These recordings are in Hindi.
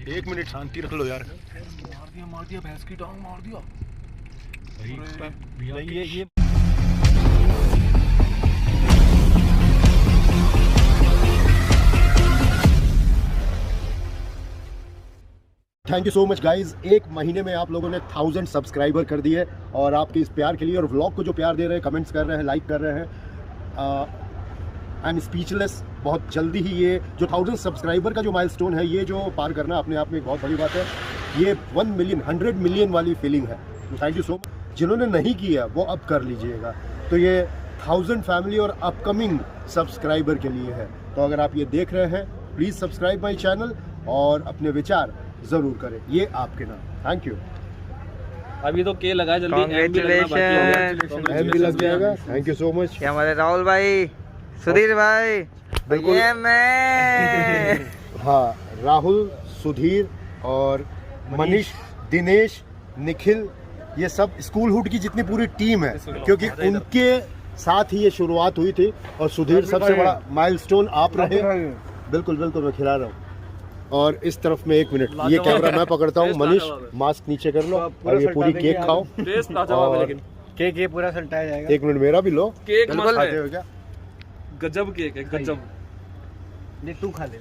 एक मिनट शांति रख लो यार। मार दिया भैंस की टांग मार दिया। ये thank you so much guys. एक महीने में आप लोगों ने 1000 सब्सक्राइबर कर दिए और आपके इस प्यार के लिए और व्लॉग को जो प्यार दे रहे हैं, कमेंट्स कर रहे हैं, लाइक कर रहे हैं, आई एम स्पीचलेस। बहुत जल्दी ही ये जो 1000 सब्सक्राइबर का जो माइलस्टोन है, ये जो पार करना अपने आप में एक बहुत बड़ी बात है। ये 1 मिलियन 100 मिलियन वाली फीलिंग है। तो थैंक यू सो मच। जिन्होंने नहीं किया वो अब कर लीजिएगा। तो ये 1000 फैमिली और अपकमिंग सब्सक्राइबर के लिए है। तो अगर आप ये देख रहे हैं, प्लीज़ सब्सक्राइब माई चैनल और अपने विचार ज़रूर करें, ये आपके नाम। Thank you. अभी तो के लगा जल्दी, एम भी लग जाएगा। Thank you so much. हमारे राहुल भाई, सुधीर भाई, बिल्कुल। ये मैं हाँ, राहुल, सुधीर और मनीष, दिनेश, निखिल, ये सब स्कूल हुड की जितनी पूरी टीम है, क्योंकि उनके साथ ही ये शुरुआत हुई थी। और सुधीर सबसे बड़ा माइलस्टोन आप रहे। बिल्कुल बिल्कुल, मैं खिला रहा हूँ। और इस तरफ में 1 मिनट ये कैमरा मैं पकड़ता हूँ। मनीष, मास्क नीचे कर लो और ये पूरी केक खाओ। और केक ये पूरा सल्टाया जाएगा। 1 मिनट मेरा भी लो। केक मस्त खाते है, हो क्या? गजब केक है, गजब। ले तू खा ले।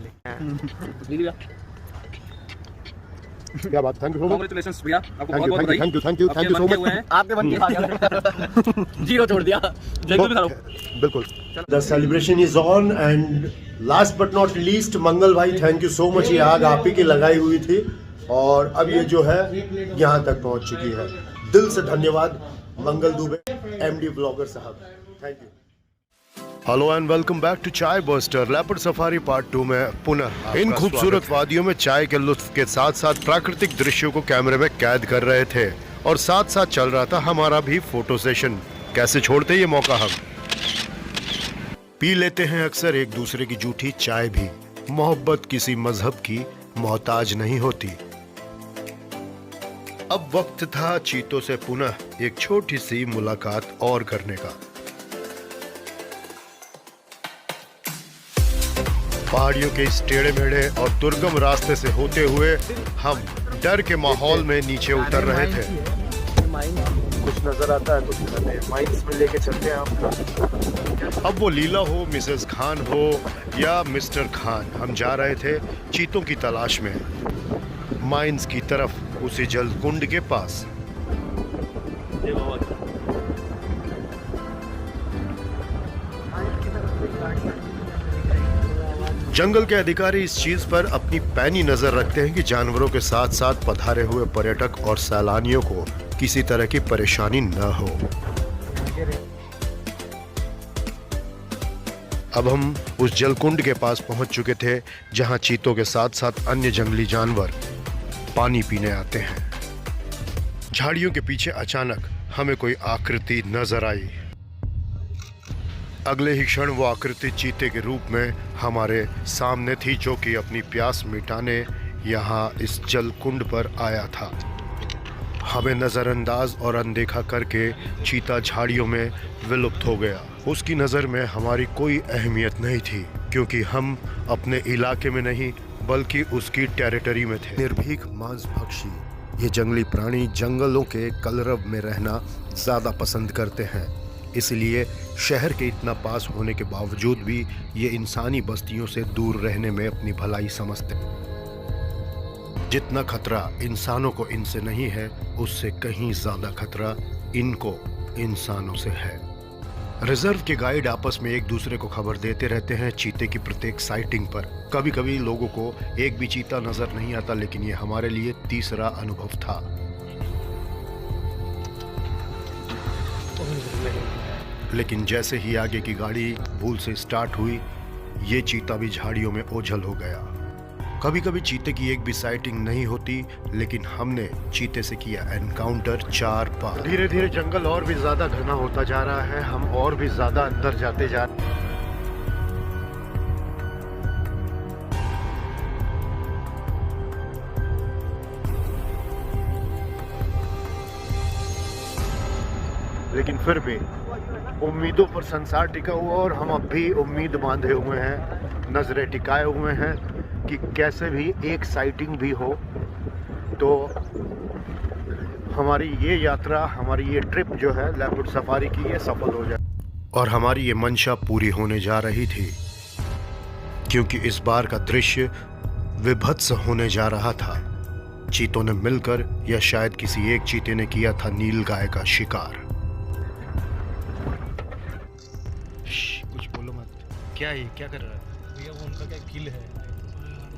क्या बात। Thank you so much. Congratulations भैया, आपको थैंक यू बहुत-बहुत बधाई। Thank you so much. आपके बन के खा गया। जीरो छोड़ दिया। जल्दी भी खा लो। बिल्कुल। The celebration is on and last but not least, Mangal bhai thank you so much. ये आग आप ही की लगाई हुई थी और अब ये जो है यहाँ तक पहुँच चुकी है। दिल से धन्यवाद मंगल दुबे, MD ब्लॉगर साहब, thank you. Hello and welcome back to Chai Buster. Leopard safari part 2 में पुनः इन खूबसूरत वादियों में चाय के लुत्फ के साथ साथ प्राकृतिक दृश्यों को कैमरे में कैद कर रहे थे और साथ साथ चल रहा था हमारा भी फोटो सेशन। कैसे छोड़ते ये मौका। हम पी लेते हैं अक्सर एक दूसरे की जूठी चाय भी। मोहब्बत किसी मजहब की मोहताज नहीं होती। अब वक्त था चीतों से पुनः एक छोटी सी मुलाकात और करने का। पहाड़ियों के इस टेढ़े मेढ़े और दुर्गम रास्ते से होते हुए हम डर के माहौल में नीचे उतर रहे थे। कुछ नजर आता है, कुछ नहीं। माइंस में लेके चलते हैं आपको। अब वो लीला हो, मिसेस खान हो या मिस्टर खान, हम जा रहे थे चीतों की तलाश में माइंस की तरफ, उसी जल कुंड के पास। जंगल के अधिकारी इस चीज पर अपनी पैनी नजर रखते हैं कि जानवरों के साथ साथ पधारे हुए पर्यटक और सैलानियों को किसी तरह की परेशानी न हो। अब हम उस जलकुंड के पास पहुंच चुके थे जहां चीतों के साथ साथ अन्य जंगली जानवर पानी पीने आते हैं। झाड़ियों के पीछे अचानक हमें कोई आकृति नजर आई। अगले ही क्षण वो आकृति चीते के रूप में हमारे सामने थी, जो कि अपनी प्यास मिटाने यहाँ इस जल कुंड पर आया था। हमें नज़रअंदाज और अनदेखा करके चीता झाड़ियों में विलुप्त हो गया। उसकी नज़र में हमारी कोई अहमियत नहीं थी, क्योंकि हम अपने इलाके में नहीं बल्कि उसकी टेरिटरी में थे। निर्भीक मांस भक्षी ये जंगली प्राणी जंगलों के कलरव में रहना ज़्यादा पसंद करते हैं। इसलिए शहर के इतना पास होने के बावजूद भी ये इंसानी बस्तियों से दूर रहने में अपनी भलाई समझते हैं। जितना खतरा इंसानों को इनसे नहीं है, उससे कहीं ज्यादा खतरा इनको इंसानों से है। रिजर्व के गाइड आपस में एक दूसरे को खबर देते रहते हैं चीते की प्रत्येक साइटिंग पर। कभी कभी लोगों को एक भी चीता नजर नहीं आता, लेकिन ये हमारे लिए तीसरा अनुभव था। लेकिन जैसे ही आगे की गाड़ी भूल से स्टार्ट हुई, ये चीता भी झाड़ियों में ओझल हो गया। कभी कभी चीते की एक भी साइटिंग नहीं होती, लेकिन हमने चीते से किया एनकाउंटर 4 बार। धीरे धीरे जंगल और भी ज्यादा घना होता जा रहा है, हम और भी ज्यादा अंदर जाते जा रहे हैं। लेकिन फिर भी उम्मीदों पर संसार टिका हुआ और हम अब भी उम्मीद बांधे हुए हैं, नजरें टिकाए हुए हैं। कि कैसे भी एक साइटिंग भी हो तो हमारी ये यात्रा, हमारी ये ट्रिप जो है लेपर्ड सफारी की, ये सफल हो जाए। और हमारी ये मंशा पूरी होने जा रही थी, क्योंकि इस बार का दृश्य विभत्स होने जा रहा था। चीतों ने मिलकर या शायद किसी एक चीते ने किया था नील गाय का शिकार। कुछ बोलो मत। क्या है, क्या कर रहा है भैया? वो उनका क्या किल है?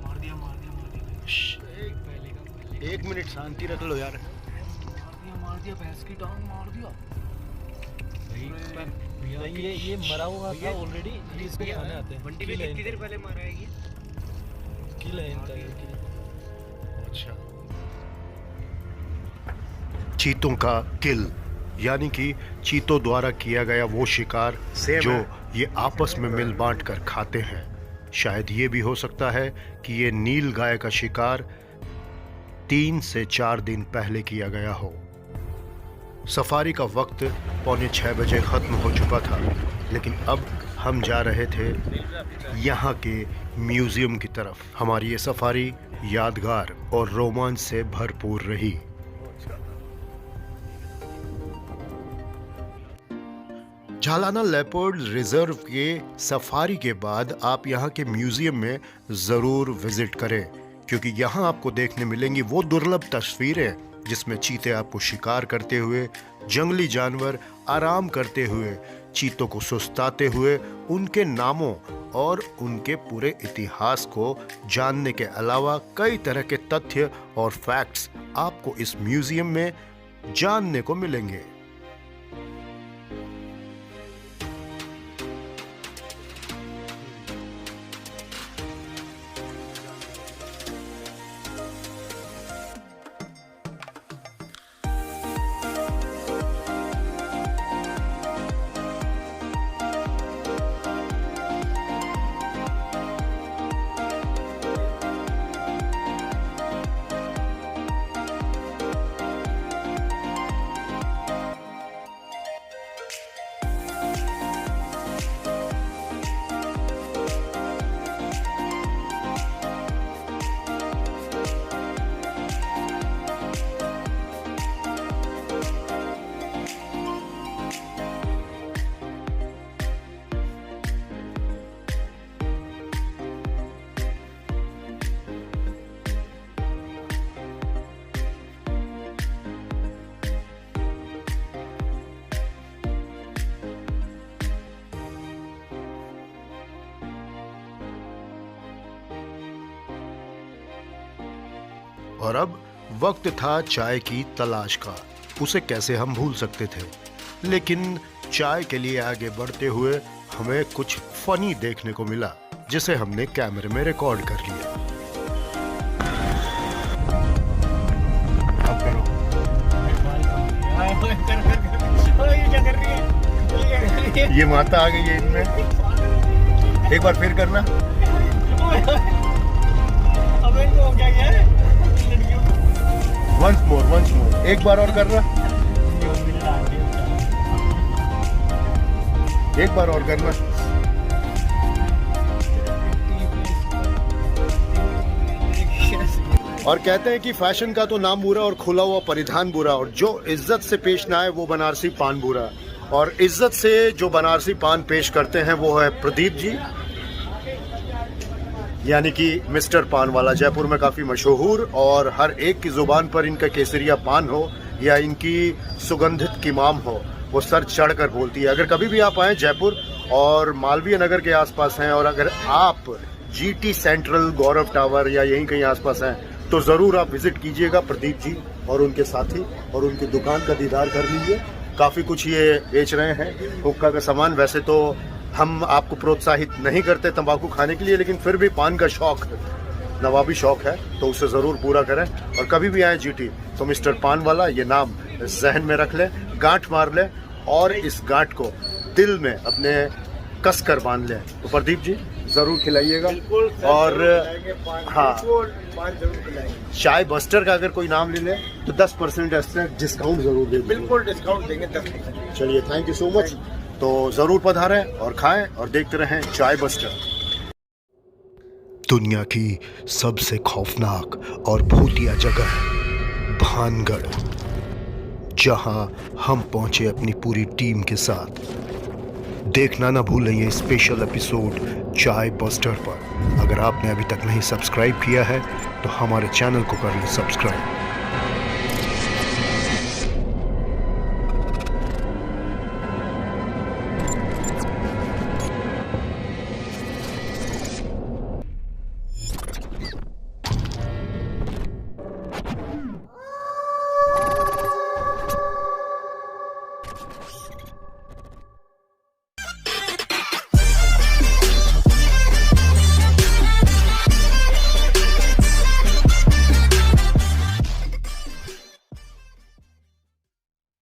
मार दिया। एक मिनट शांति रख लो यार। मार दिया भैंस की टांग मार दिया। भैया ये मरा हुआ था ऑलरेडी, ये इसको खाने आते हैं। मंडी में कितनी देर पहले मारा है ये? किल है इनका ये। अच्छा, चीतों का किल यानी कि चीतों द्वारा किया गया वो शिकार जो ये आपस में मिल बांट कर खाते हैं। शायद ये भी हो सकता है कि ये नील गाय का शिकार 3 से 4 दिन पहले किया गया हो। सफारी का वक्त 5:45 बजे खत्म हो चुका था, लेकिन अब हम जा रहे थे यहाँ के म्यूजियम की तरफ। हमारी ये सफारी यादगार और रोमांच से भरपूर रही। झालाना लेपर्ड रिजर्व के सफारी के बाद आप यहाँ के म्यूजियम में ज़रूर विजिट करें, क्योंकि यहाँ आपको देखने मिलेंगी वो दुर्लभ तस्वीरें जिसमें चीते आपको शिकार करते हुए, जंगली जानवर आराम करते हुए, चीतों को सुस्ताते हुए, उनके नामों और उनके पूरे इतिहास को जानने के अलावा कई तरह के तथ्य और फैक्ट्स आपको इस म्यूजियम में जानने को मिलेंगे। और अब वक्त था चाय की तलाश का। उसे कैसे हम भूल सकते थे, लेकिन चाय के लिए आगे बढ़ते हुए हमें कुछ फनी देखने को मिला, जिसे हमने कैमरे में रिकॉर्ड कर लिया। अब करो। ये माता आ गई है इनमें। एक बार फिर करना। once more, एक बार और करना। एक बार और करना। और कहते हैं कि फैशन का तो नाम बुरा और खुला हुआ परिधान बुरा, और जो इज्जत से पेश ना आए वो बनारसी पान बुरा। और इज्जत से जो बनारसी पान पेश करते हैं वो है प्रदीप जी, यानी कि मिस्टर पान वाला। जयपुर में काफ़ी मशहूर, और हर एक की ज़ुबान पर इनका केसरिया पान हो या इनकी सुगंधित किमाम हो, वो सर चढ़कर बोलती है। अगर कभी भी आप आए जयपुर और मालवीय नगर के आसपास हैं, और अगर आप जीटी सेंट्रल, गौरव टावर या यहीं कहीं आसपास हैं, तो ज़रूर आप विजिट कीजिएगा प्रदीप जी और उनके साथी, और उनकी दुकान का दीदार कर लीजिए। काफ़ी कुछ ये बेच रहे हैं हुक्का का सामान। वैसे तो हम आपको प्रोत्साहित नहीं करते तंबाकू खाने के लिए, लेकिन फिर भी पान का शौक, नवाबी शौक है, तो उसे ज़रूर पूरा करें। और कभी भी आए जीटी तो मिस्टर पान वाला ये नाम जहन में रख लें, गांठ मार लें, और इस गांठ को दिल में अपने कस कर बांध लें। तो प्रदीप जी ज़रूर खिलाइएगा। और हाँ, चाय बस्टर का अगर कोई नाम ले ले तो 10% डिस्काउंट ज़रूर देंगे। बिल्कुल डिस्काउंट देंगे 10%। चलिए, थैंक यू सो मच। तो ज़रूर पधारें और खाएं और देखते रहें चाय बस्टर। दुनिया की सबसे खौफनाक और भूतिया जगह भानगढ़, जहां हम पहुंचे अपनी पूरी टीम के साथ। देखना ना भूलें ये स्पेशल एपिसोड चाय बस्टर पर। अगर आपने अभी तक नहीं सब्सक्राइब किया है तो हमारे चैनल को कर लें सब्सक्राइब।